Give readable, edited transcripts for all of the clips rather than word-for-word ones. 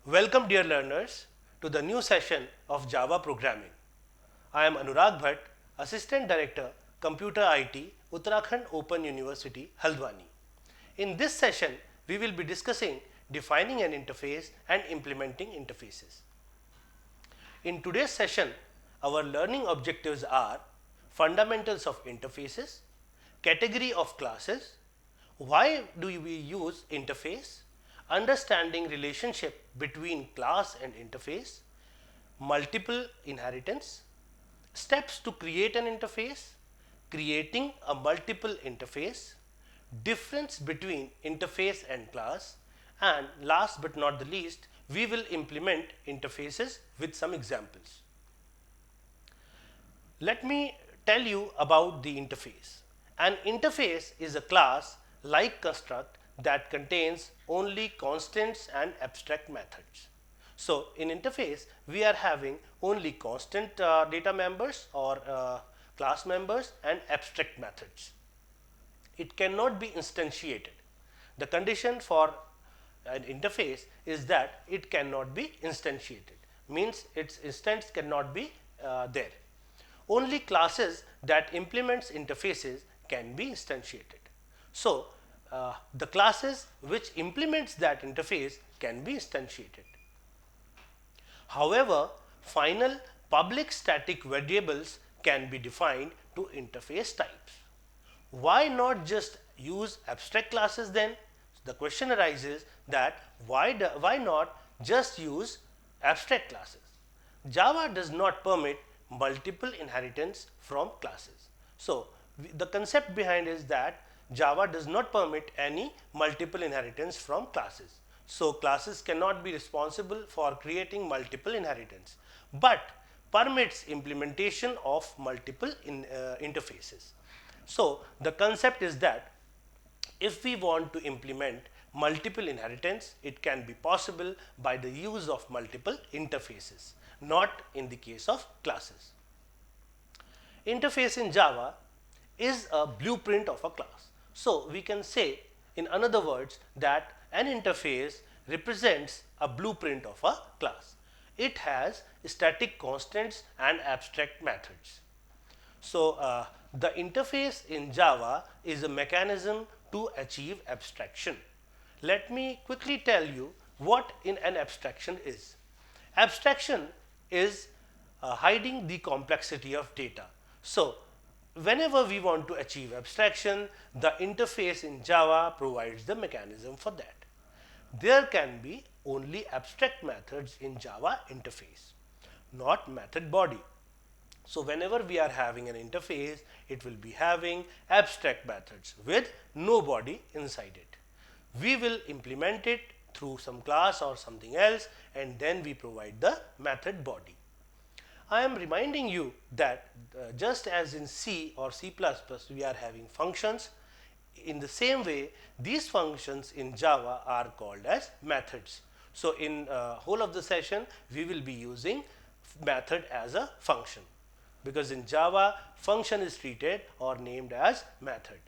Welcome dear learners to the new session of Java programming. I am Anurag Bhatt, Assistant Director, Computer IT, Uttarakhand Open University, Haldwani. In this session, we will be discussing defining an interface and implementing interfaces. In today's session, our learning objectives are fundamentals of interfaces, category of classes, why do we use interface, understanding relationship between class and interface, multiple inheritance, steps to create an interface, creating a multiple interface, difference between interface and class, and last but not the least, we will implement interfaces with some examples. Let me tell you about the interface. An interface is a class-like construct that contains only constants and abstract methods. So, in interface, we are having only constant data members or class members and abstract methods. It cannot be instantiated. The condition for an interface is that it cannot be instantiated, means its instance cannot be there. Only classes that implements interfaces can be instantiated. So, the classes which implements that interface can be instantiated. However, final public static variables can be defined to interface types. Why not just use abstract classes then? The question arises that why not just use abstract classes? Java does not permit multiple inheritance from classes. So, the concept behind is that Java does not permit any multiple inheritance from classes. So, classes cannot be responsible for creating multiple inheritance, but permits implementation of multiple interfaces. So, the concept is that if we want to implement multiple inheritance, it can be possible by the use of multiple interfaces, not in the case of classes. Interface in Java is a blueprint of a class. So, we can say in other words that an interface represents a blueprint of a class. It has static constants and abstract methods. So, the interface in Java is a mechanism to achieve abstraction. Let me quickly tell you what in an abstraction is. Abstraction is hiding the complexity of data. So, whenever we want to achieve abstraction, the interface in Java provides the mechanism for that. There can be only abstract methods in Java interface, not method body. So, whenever we are having an interface, it will be having abstract methods with no body inside it. We will implement it through some class or something else, and then we provide the method body. I am reminding you that just as in C or C++ we are having functions, in the same way these functions in Java are called as methods. So, in whole of the session we will be using method as a function, because in Java function is treated or named as method.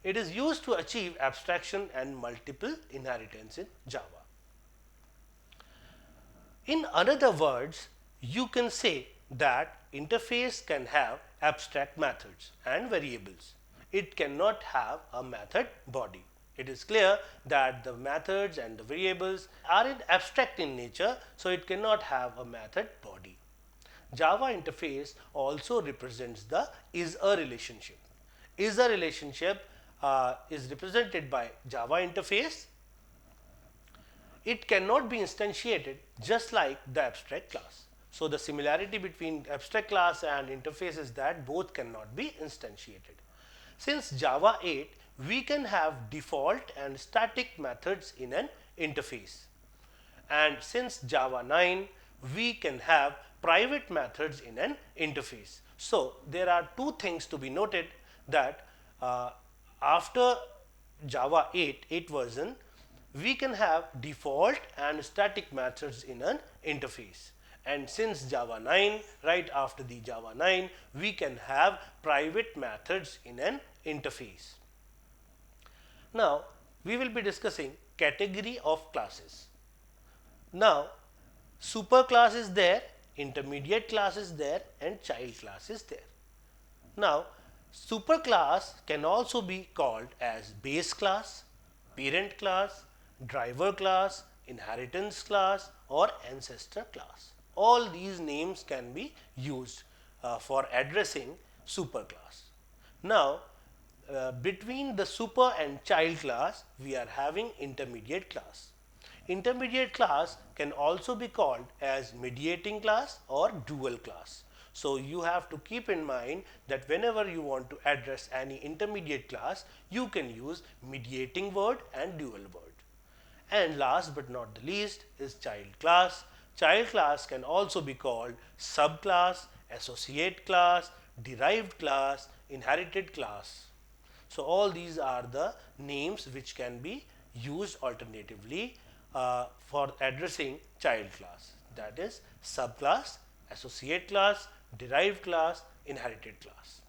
It is used to achieve abstraction and multiple inheritance in Java. In other words, you can say that interface can have abstract methods and variables. It cannot have a method body. It is clear that the methods and the variables are abstract in nature, so it cannot have a method body. Java interface also represents the is-a relationship. Is-a relationship is represented by Java interface. It cannot be instantiated just like the abstract class. So, the similarity between abstract class and interface is that both cannot be instantiated. Since Java 8, we can have default and static methods in an interface. And since Java 9, we can have private methods in an interface. So, there are two things to be noted that after Java 8 version, we can have default and static methods in an interface. And since Java 9, right after the Java 9, we can have private methods in an interface. Now, we will be discussing category of classes. Now, super class is there, intermediate class is there, and child class is there. Now, superclass can also be called as base class, parent class, driver class, inheritance class, or ancestor class. All these names can be used for addressing superclass. Now, between the super and child class, we are having intermediate class. Intermediate class can also be called as mediating class or dual class. So you have to keep in mind that whenever you want to address any intermediate class, you can use mediating word and dual word. And last but not the least is child class. Child class can also be called subclass, associate class, derived class, inherited class. So all these are the names which can be used alternatively for addressing child class. That is subclass, associate class, derived class, inherited class.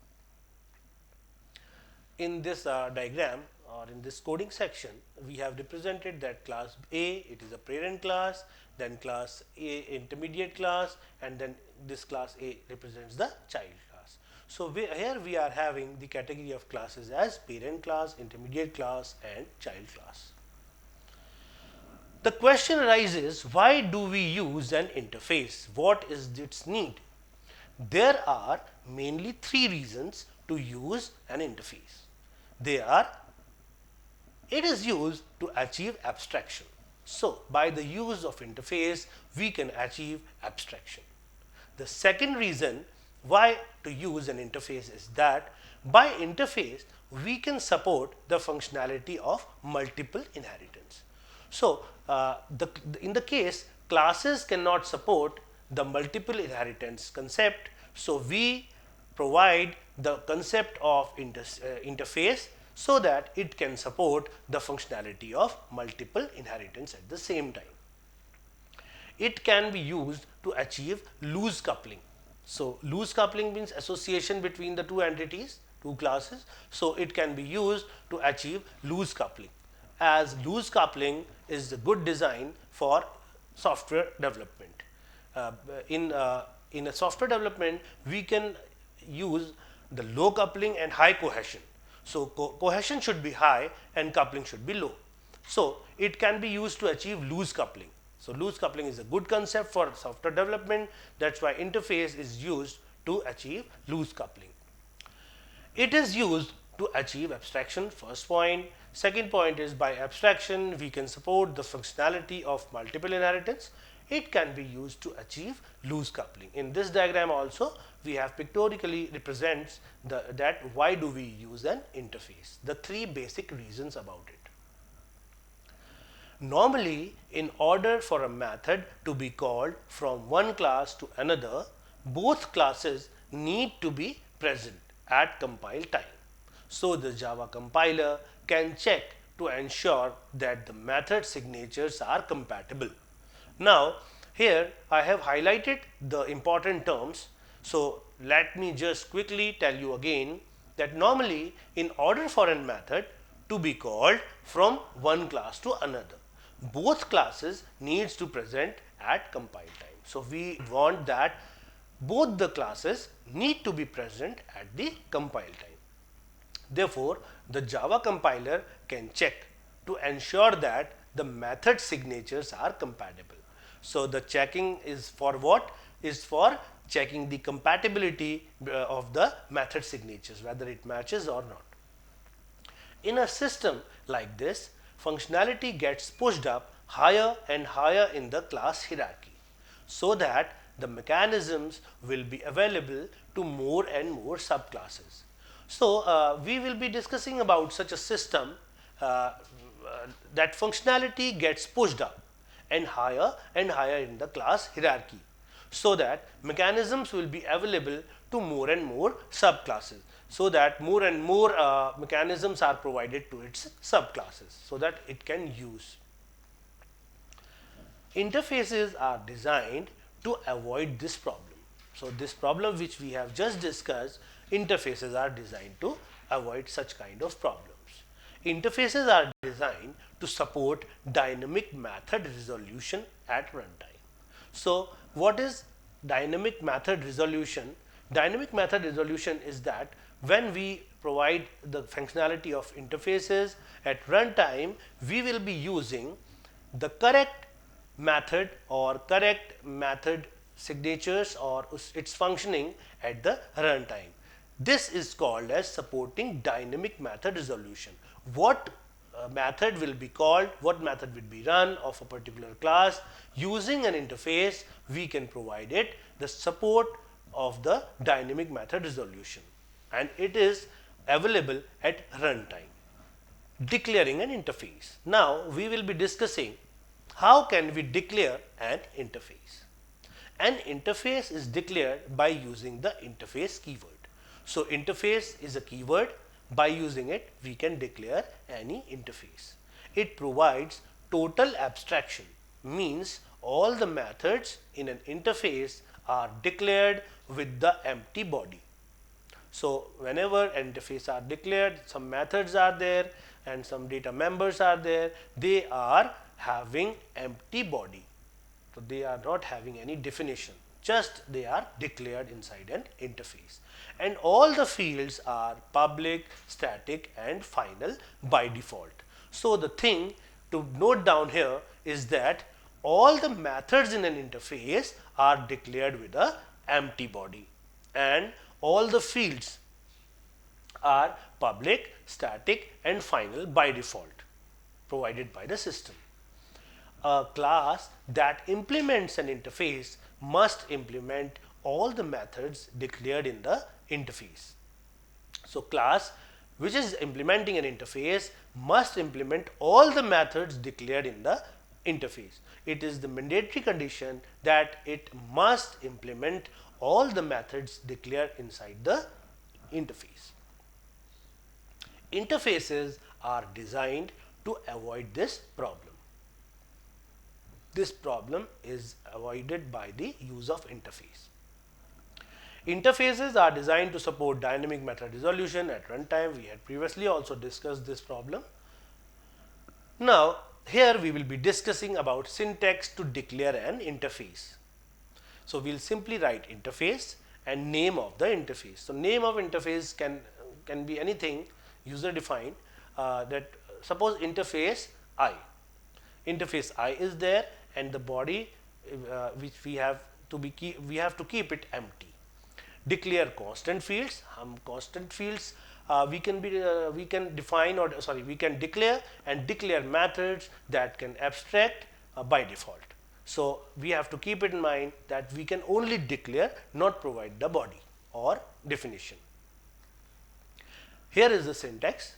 In this diagram or in this coding section, we have represented that class A, it is a parent class, then class A intermediate class, and then this class A represents the child class. So here we are having the category of classes as parent class, intermediate class, and child class. The question arises, why do we use an interface? What is its need? There are mainly three reasons to use an interface. They are, it is used to achieve abstraction. So, by the use of interface, we can achieve abstraction. The second reason why to use an interface is that by interface, we can support the functionality of multiple inheritance. So, in the case classes cannot support the multiple inheritance concept, so we provide the concept of interface so that it can support the functionality of multiple inheritance at the same time. It can be used to achieve loose coupling. So, loose coupling means association between the two entities, two classes. So, it can be used to achieve loose coupling, as loose coupling is a good design for software development. In a software development, we can use the low coupling and high cohesion. So, cohesion should be high and coupling should be low. So, it can be used to achieve loose coupling. So, loose coupling is a good concept for software development. That is why interface is used to achieve loose coupling. It is used to achieve abstraction, first point. Second point is, by abstraction we can support the functionality of multiple inheritance. It can be used to achieve loose coupling. In this diagram also we have pictorially represents that why do we use an interface, the three basic reasons about it. Normally, in order for a method to be called from one class to another, both classes need to be present at compile time. So, the Java compiler can check to ensure that the method signatures are compatible. Now, here I have highlighted the important terms. So, let me just quickly tell you again that normally in order for a method to be called from one class to another, both classes needs to present at compile time. So, we want that both the classes need to be present at the compile time. Therefore, the Java compiler can check to ensure that the method signatures are compatible. So, the checking is for what? Is for checking the compatibility of the method signatures, whether it matches or not. In a system like this, functionality gets pushed up higher and higher in the class hierarchy, so that the mechanisms will be available to more and more subclasses. So, we will be discussing about such a system that functionality gets pushed up and higher in the class hierarchy, so that mechanisms will be available to more and more subclasses, so that more and more mechanisms are provided to its subclasses so that it can use. Interfaces are designed to avoid this problem. So, this problem which we have just discussed, interfaces are designed to avoid such kind of problems. Interfaces are designed to support dynamic method resolution at runtime. So what is dynamic method resolution? Dynamic method resolution is that when we provide the functionality of interfaces at runtime, we will be using the correct method or correct method signatures or its functioning at the runtime. This is called as supporting dynamic method resolution. What method will be called, what method will be run of a particular class using an interface, we can provide it the support of the dynamic method resolution, and it is available at runtime. Declaring an interface. Now we will be discussing how can we declare an interface. An interface is declared by using the interface keyword. So interface is a keyword. By using it, we can declare any interface. It provides total abstraction, means all the methods in an interface are declared with the empty body. So whenever interface are declared, some methods are there and some data members are there, they are having empty body. So they are not having any definition, just they are declared inside an interface. And all the fields are public, static and final by default. So the thing to note down here is that all the methods in an interface are declared with a empty body, and all the fields are public, static and final by default provided by the system. A class that implements an interface must implement all the methods declared in the interface. So class which is implementing an interface must implement all the methods declared in the interface. It is the mandatory condition that it must implement all the methods declared inside the interface. Interfaces are designed to avoid this problem. This problem is avoided by the use of interface. Interfaces are designed to support dynamic method resolution at runtime. We had previously also discussed this problem. Now, here we will be discussing about syntax to declare an interface. So, we will simply write interface and name of the interface. So, name of interface can be anything user defined, that suppose interface I. Interface I is there and the body which we have to keep it empty. Declare constant fields. Constant fields we can declare and declare methods that can abstract by default. So we have to keep it in mind that we can only declare, not provide the body or definition. Here is the syntax.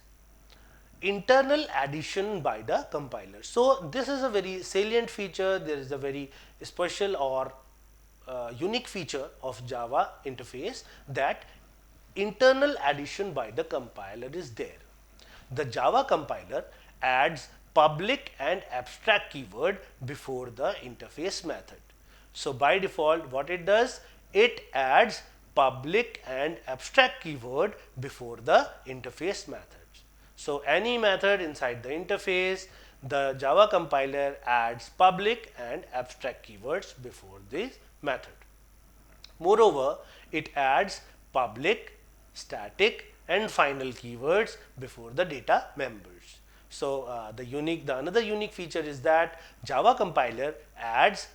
Internal addition by the compiler. So this is a very salient feature. There is a very special or unique feature of Java interface, that internal addition by the compiler is there. The Java compiler adds public and abstract keyword before the interface method. So by default what it does, it adds public and abstract keyword before the interface methods. So any method inside the interface, the Java compiler adds public and abstract keywords before this method. Moreover, it adds public, static and final keywords before the data members. So another unique feature is that Java compiler adds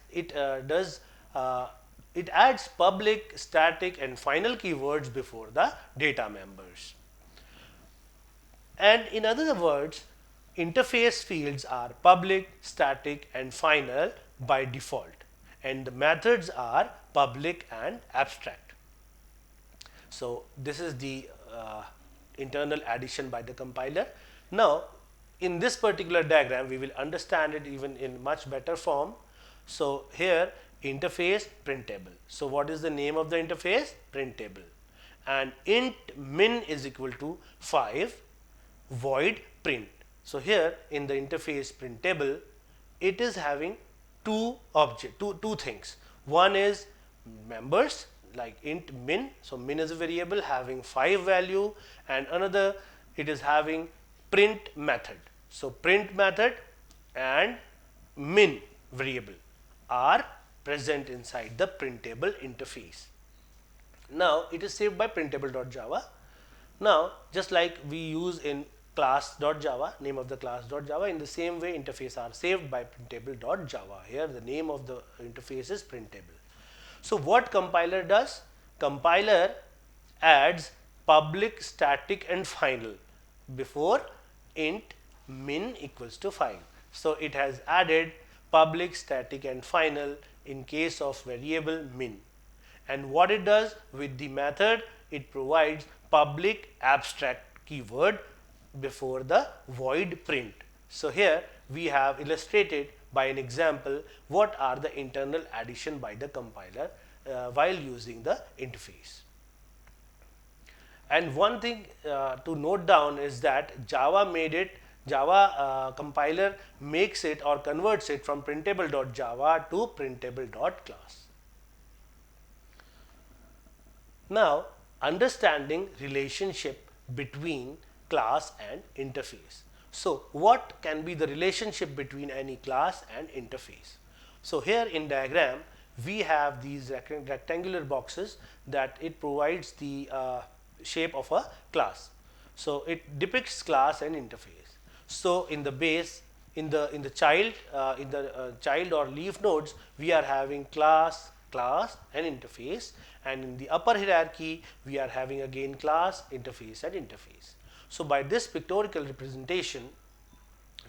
public, static and final keywords before the data members. And in other words, interface fields are public, static and final by default, and the methods are public and abstract. So this is the internal addition by the compiler. Now in this particular diagram we will understand it even in much better form. So here interface printable. So what is the name of the interface? Printable. And int min is equal to 5 void print. So here in the interface printable, it is having two things. One is members like int min. So min is a variable having 5 value, and another it is having print method. So print method and min variable are present inside the printable interface. Now it is saved by printable.java. Now just like we use in class.java, name of the class.java, in the same way interface are saved by printable.java. Here the name of the interface is printable. So what compiler does? Compiler adds public, static and final before int min equals to 5. So it has added public, static and final in case of variable min. And what it does with the method, it provides public abstract keyword before the void print. So here we have illustrated by an example what are the internal addition by the compiler while using the interface. And one thing to note down is that Java compiler makes it or converts it from printable.java to printable.class. Now, understanding relationship between class and interface. So, what can be the relationship between any class and interface? So, here in diagram, we have these rectangular boxes that it provides the shape of a class. So, it depicts class and interface. So, in the base, in the child or leaf nodes, we are having class and interface, and in the upper hierarchy we are having again class, interface and interface. So by this pictorial representation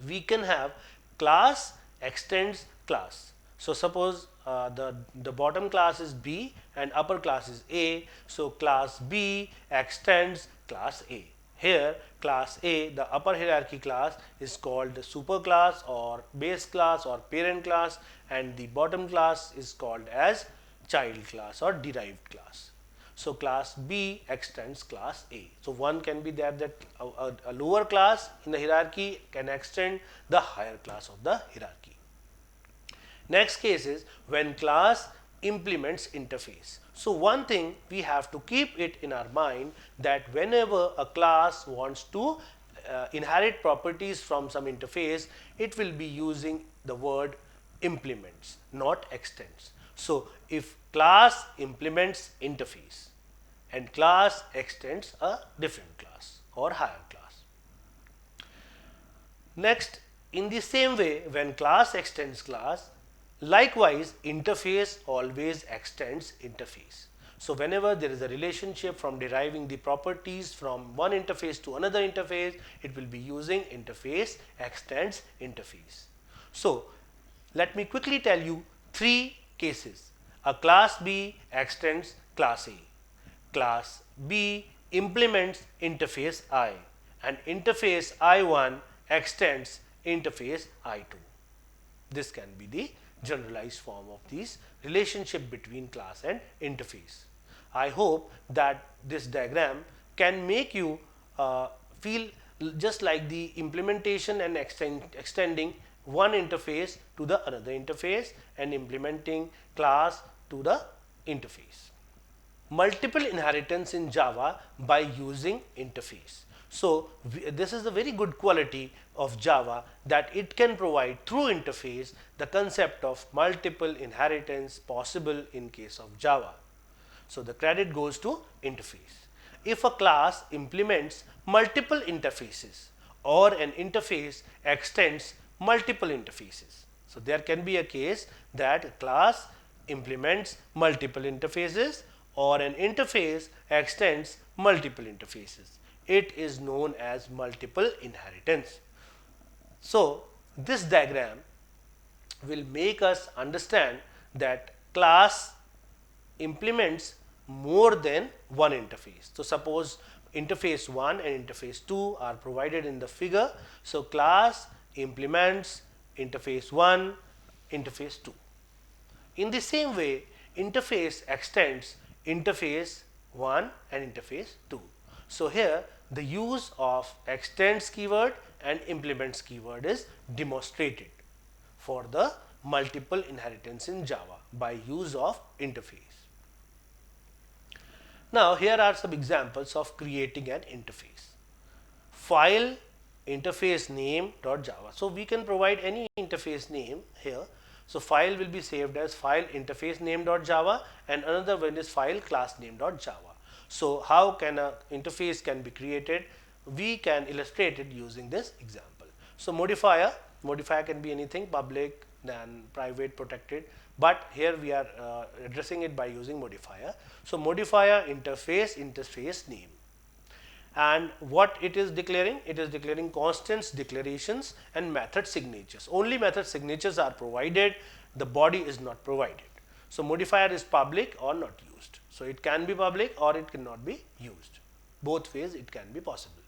we can have class extends class. So suppose the bottom class is B and upper class is A, so class B extends class A. Here class A, the upper hierarchy class, is called the superclass or base class or parent class, and the bottom class is called as child class or derived class. So class B extends class A. So one can be there that a lower class in the hierarchy can extend the higher class of the hierarchy. Next case is when class implements interface. So one thing we have to keep it in our mind that whenever a class wants to inherit properties from some interface, it will be using the word implements, not extends. So if class implements interface and class extends a different class or higher class. Next, in the same way, when class extends class, likewise interface always extends interface. So whenever there is a relationship from deriving the properties from one interface to another interface, it will be using interface extends interface. So let me quickly tell you three cases. A class B extends class A. Class B implements interface I, and interface I1 extends interface I2. This can be the generalized form of this relationship between class and interface. I hope that this diagram can make you feel just like the implementation and extending one interface to the another interface and implementing class to the interface. Multiple inheritance in Java by using interface. So this is a very good quality of Java that it can provide through interface the concept of multiple inheritance possible in case of Java. So the credit goes to interface. If a class implements multiple interfaces or an interface extends multiple interfaces. So there can be a case that a class implements multiple interfaces or an interface extends multiple interfaces. It is known as multiple inheritance. So this diagram will make us understand that class implements more than one interface. So suppose interface 1 and interface 2 are provided in the figure. So class implements interface 1, interface 2. In the same way, interface extends interface 1 and interface 2. So here the use of extends keyword and implements keyword is demonstrated for the multiple inheritance in Java by use of interface. Now here are some examples of creating an interface. File interface name.java. So we can provide any interface name here. So file will be saved as file interface name.java, and another one is file class name.java. So how can a interface can be created? We can illustrate it using this example. So modifier can be anything, public, then private, protected, but here we are addressing it by using modifier. So modifier interface name. And what it is declaring? It is declaring constants, declarations, and method signatures. Only method signatures are provided, the body is not provided. So modifier is public or not used. So it can be public or it cannot be used. Both ways it can be possible.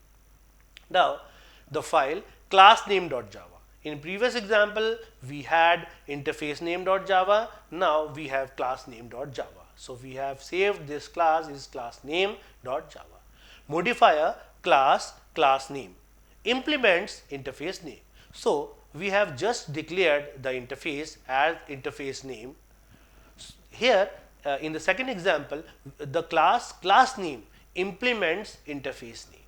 Now the file class name.java. In previous example we had interface name.java, now we have class name.java. So we have saved this class is class name.java. Modifier class name implements interface name. So we have just declared the interface as interface name. Here in the second example, the class name implements interface name.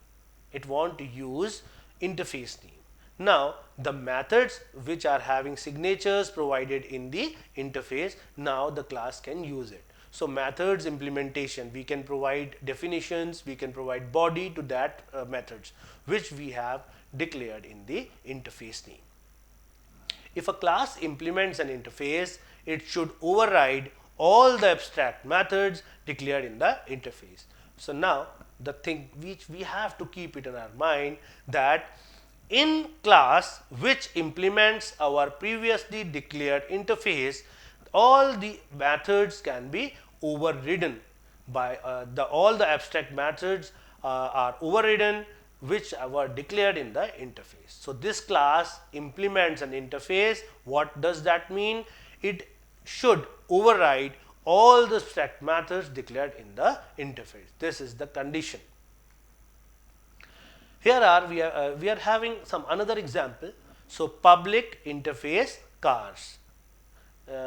It want to use interface name. Now the methods which are having signatures provided in the interface, now the class can use it. So methods implementation, we can provide definitions, we can provide body to that methods which we have declared in the interface name. If a class implements an interface, it should override all the abstract methods declared in the interface. So now the thing which we have to keep it in our mind, that in class which implements our previously declared interface, all the methods can be overridden by all the abstract methods are overridden which were declared in the interface. So this class implements an interface. What does that mean? It should override all the abstract methods declared in the interface. This is the condition. Here we are having some another example. So public interface cars.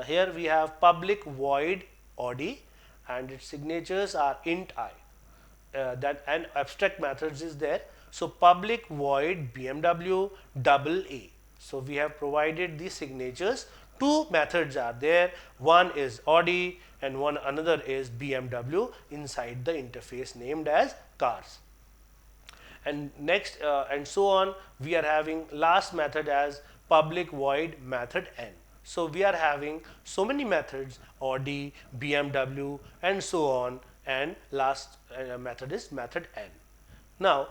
Here we have public void Audi and its signatures are int I. That and abstract methods is there. So public void BMW double A. So we have provided these signatures. Two methods are there. One is Audi and another is BMW inside the interface named as cars. And next and so on, we are having last method as public void method N. So we are having so many methods, Audi, BMW and so on, and last method is method N. Now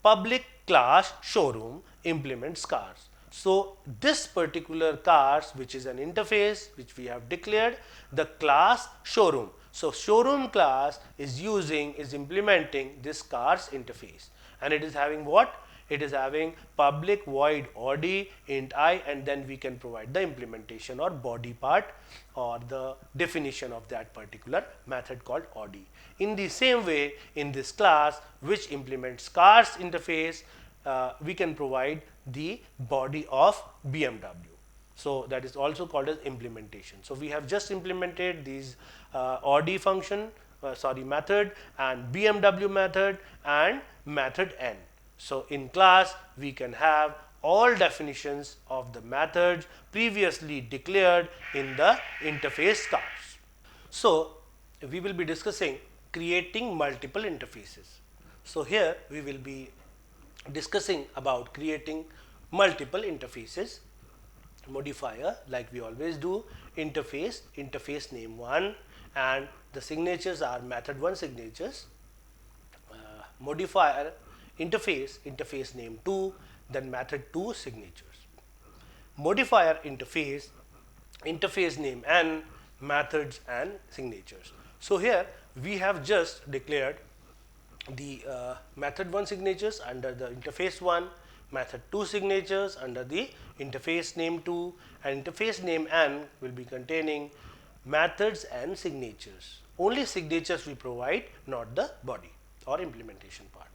public class showroom implements cars. So this particular cars, which is an interface which we have declared, the class showroom. So showroom class is implementing this cars interface, and it is having what? It is having public void Audi int I, and then we can provide the implementation or body part or the definition of that particular method called Audi. In the same way, in this class which implements cars interface, we can provide the body of BMW. So that is also called as implementation. So we have just implemented these Audi function, method, and BMW method and method N. So in class we can have all definitions of the methods previously declared in the interface cars. So we will be discussing creating multiple interfaces. So here we will be discussing about creating multiple interfaces. Modifier, like we always do, interface name 1, and the signatures are method 1 signatures. Modifier interface name 2, then method 2 signatures. Modifier interface name N, methods and signatures. So here we have just declared the method 1 signatures under the interface 1, method 2 signatures under the interface name 2, and interface name N will be containing methods and signatures. Only signatures we provide, not the body or implementation part.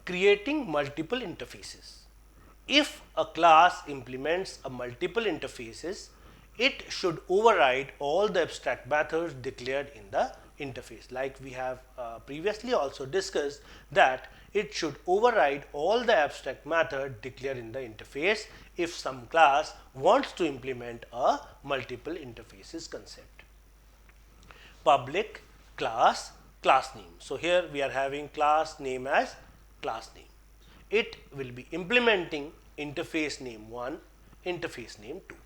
Creating multiple interfaces. If a class implements a multiple interfaces, it should override all the abstract methods declared in the interface. Like we have previously also discussed that it should override all the abstract method declared in the interface if some class wants to implement a multiple interfaces concept. Public, class, class name. So here we are having class name as class name. It will be implementing interface name 1, interface name 2,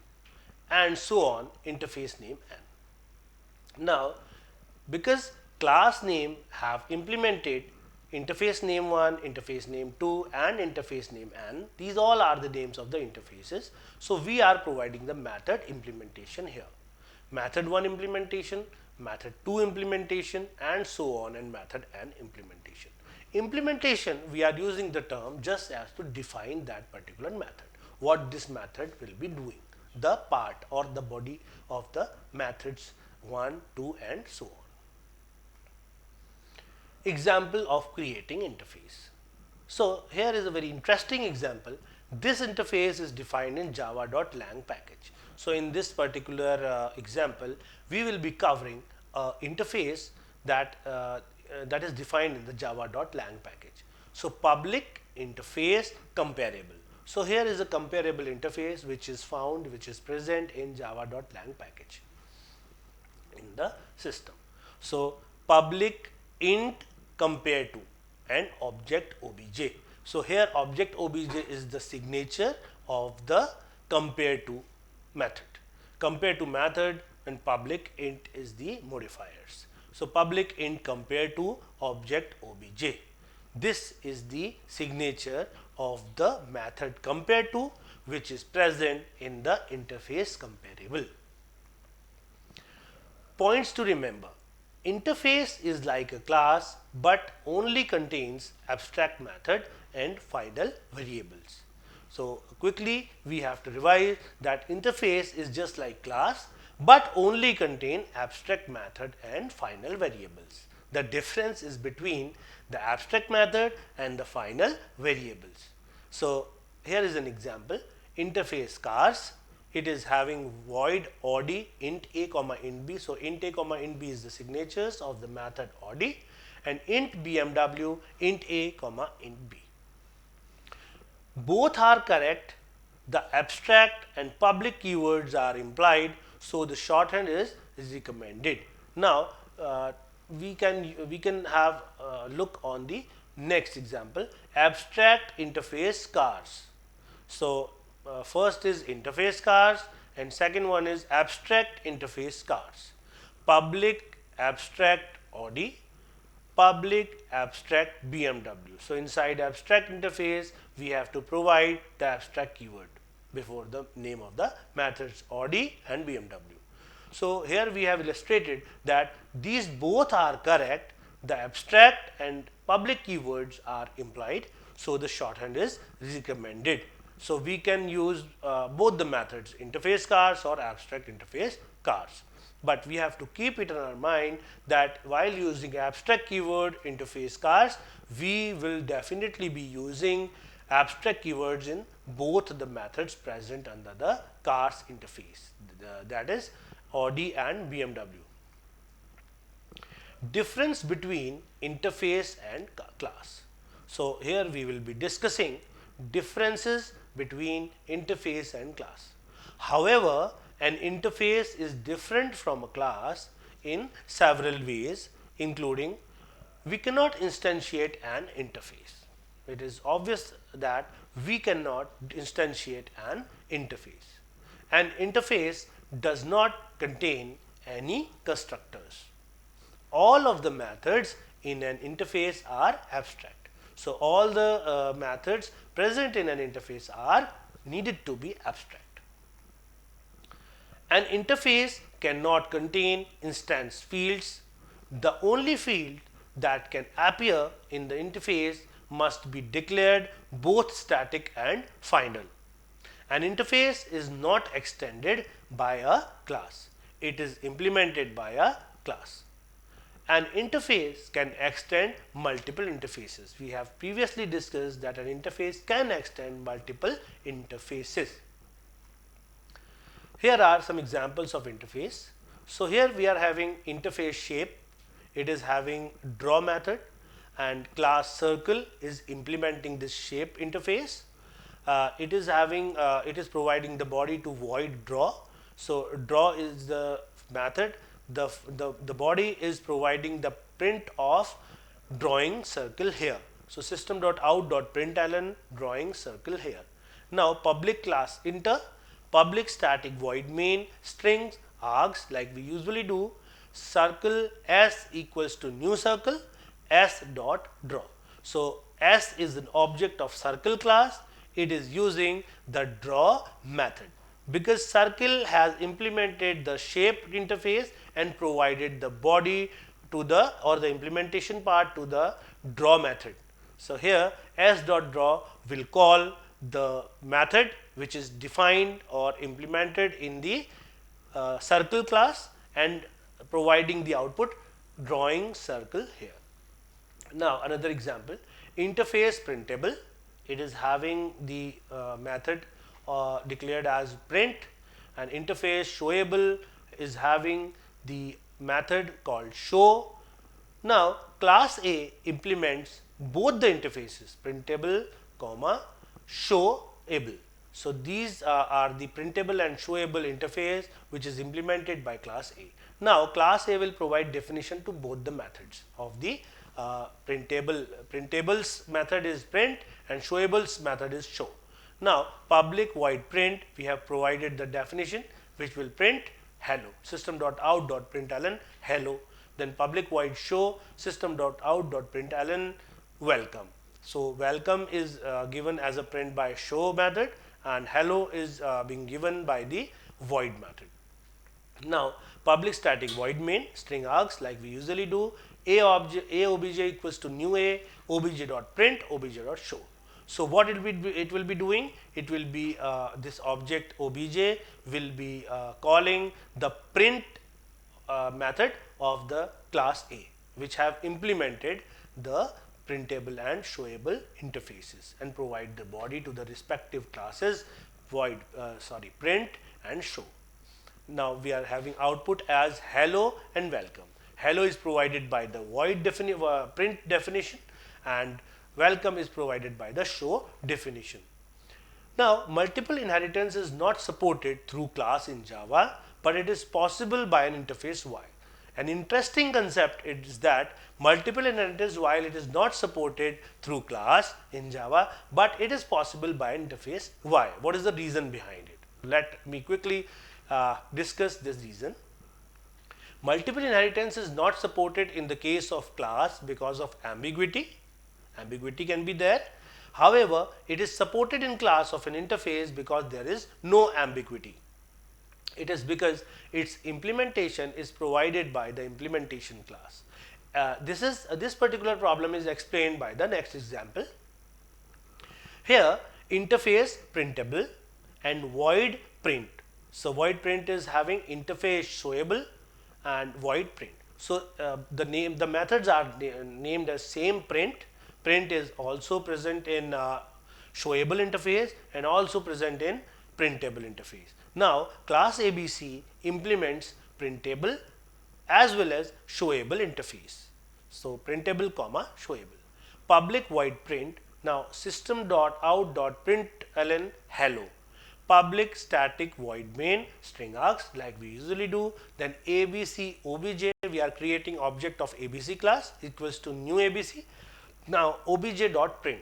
and so on, interface name n. Now, because class name have implemented interface name 1, interface name 2 and interface name n, these all are the names of the interfaces. So we are providing the method implementation here. Method 1 implementation, method 2 implementation and so on, and method n implementation. Implementation, we are using the term just as to define that particular method, what this method will be doing, the part or the body of the methods 1, 2 and so on. Example of creating interface. So here is a very interesting example. This interface is defined in java.lang package. So in this particular example, we will be covering interface that that is defined in the java.lang package. So public interface comparable. So here is a comparable interface which is found, which is present in java.lang package in the system. So public int compare to and object obj. So here object obj is the signature of the compare to method. Compare to method and public int is the modifiers. So public int compare to object obj. This is the signature of the method compare to, which is present in the interface comparable. Points to remember. Interface is like a class but only contains abstract method and final variables. So quickly we have to revise that interface is just like class but only contain abstract method and final variables. The difference is between the abstract method and the final variables. So here is an example. Interface cars. It is having void Audi int a comma int b. So int a comma int b is the signatures of the method Audi, and int BMW int a comma int b. Both are correct. The abstract and public keywords are implied, so the shorthand is recommended. Now we can have a look on the next example. Abstract interface cars. So first is interface cars and second one is abstract interface cars. Public abstract Audi, public abstract BMW. So inside abstract interface we have to provide the abstract keyword before the name of the methods Audi and BMW. So here we have illustrated that these both are correct. The abstract and public keywords are implied, so the shorthand is recommended. So we can use both the methods, interface cars or abstract interface cars. But we have to keep it in our mind that while using abstract keyword interface cars, we will definitely be using abstract keywords in both the methods present under the cars interface, that is Audi and BMW. Difference between interface and class. So here we will be discussing differences between interface and class. However, an interface is different from a class in several ways, including we cannot instantiate an interface. It is obvious that we cannot instantiate an interface. An interface does not contain any constructors. All of the methods in an interface are abstract. So all the methods present in an interface are needed to be abstract. An interface cannot contain instance fields. The only field that can appear in the interface must be declared both static and final. An interface is not extended by a class. It is implemented by a class. An interface can extend multiple interfaces. We have previously discussed that an interface can extend multiple interfaces. Here are some examples of interface. So here we are having interface shape, it is having draw method, and class circle is implementing this shape interface. It is providing the body to void draw. So draw is the method. The body is providing the print of drawing circle here. So system.out.println drawing circle here. Now public class inter, public static void main, strings, args like we usually do, circle s equals to new circle, s dot draw. So s is an object of circle class, it is using the draw method because circle has implemented the shape interface and provided the body to the or the implementation part to the draw method. So here s dot draw will call the method which is defined or implemented in the circle class and providing the output drawing circle here. Now another example, interface printable, it is having the method declared as print, and interface showable is having the method called show. Now class A implements both the interfaces printable comma showable. So these are the printable and showable interface which is implemented by class A. Now class A will provide definition to both the methods of the printable. Printables method is print and showables method is show. Now public void print, we have provided the definition which will print hello, system.out.println hello. Then public void show, system.out.println welcome. So welcome is given as a print by show method and hello is being given by the void method. Now public static void main, string args like we usually do, a obj equals to new a, obj dot print, obj dot show. So what it will be doing, it will be this object obj will be calling the print method of the class A which have implemented the printable and showable interfaces and provide the body to the respective classes void print and show. Now we are having output as hello and welcome. Hello is provided by the void print definition and welcome is provided by the show definition. Now multiple inheritance is not supported through class in Java, but it is possible by an interface Y. An interesting concept is that multiple inheritance, while it is not supported through class in Java, but it is possible by interface Y. What is the reason behind it? Let me quickly discuss this reason. Multiple inheritance is not supported in the case of class because of ambiguity. Ambiguity can be there. However, it is supported in class of an interface because there is no ambiguity. It is because its implementation is provided by the implementation class. This particular problem is explained by the next example. Here interface printable and void print. So void print is having interface showable and void print. So the methods are named as same print. Print is also present in showable interface and also present in printable interface. Now class ABC implements printable as well as showable interface. So printable comma showable. Public void print. Now system.out.println hello. Public static void main string args like we usually do. Then ABC obj, we are creating object of ABC class equals to new ABC. Now obj dot print.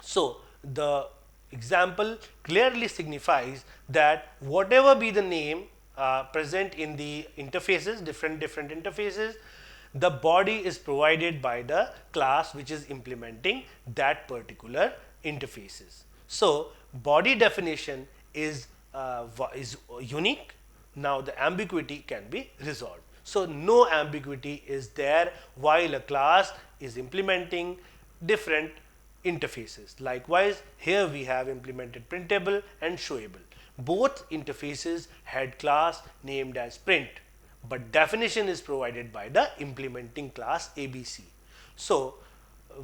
So the example clearly signifies that whatever be the name present in the interfaces, different interfaces, the body is provided by the class which is implementing that particular interfaces. So body definition is unique. Now the ambiguity can be resolved. So no ambiguity is there while a class is implementing different interfaces. Likewise, here we have implemented printable and showable. Both interfaces had class named as print, but definition is provided by the implementing class ABC. So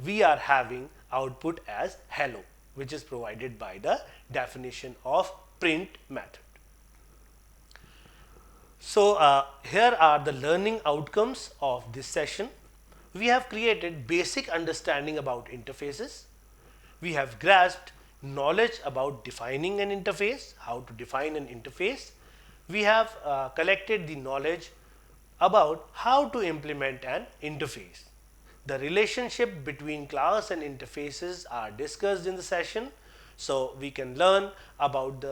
we are having output as hello, which is provided by the definition of print method. So here are the learning outcomes of this session. We have created basic understanding about interfaces. We have grasped knowledge about defining an interface, how to define an interface. We have collected the knowledge about how to implement an interface. The relationship between class and interfaces are discussed in the session, so we can learn about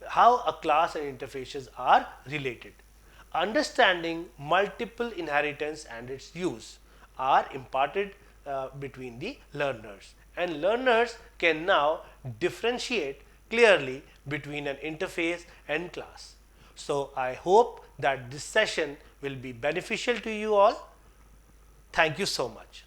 how a class and interfaces are related. Understanding multiple inheritance and its use are imparted between the learners, and learners can now differentiate clearly between an interface and class. So I hope that this session will be beneficial to you all. Thank you so much.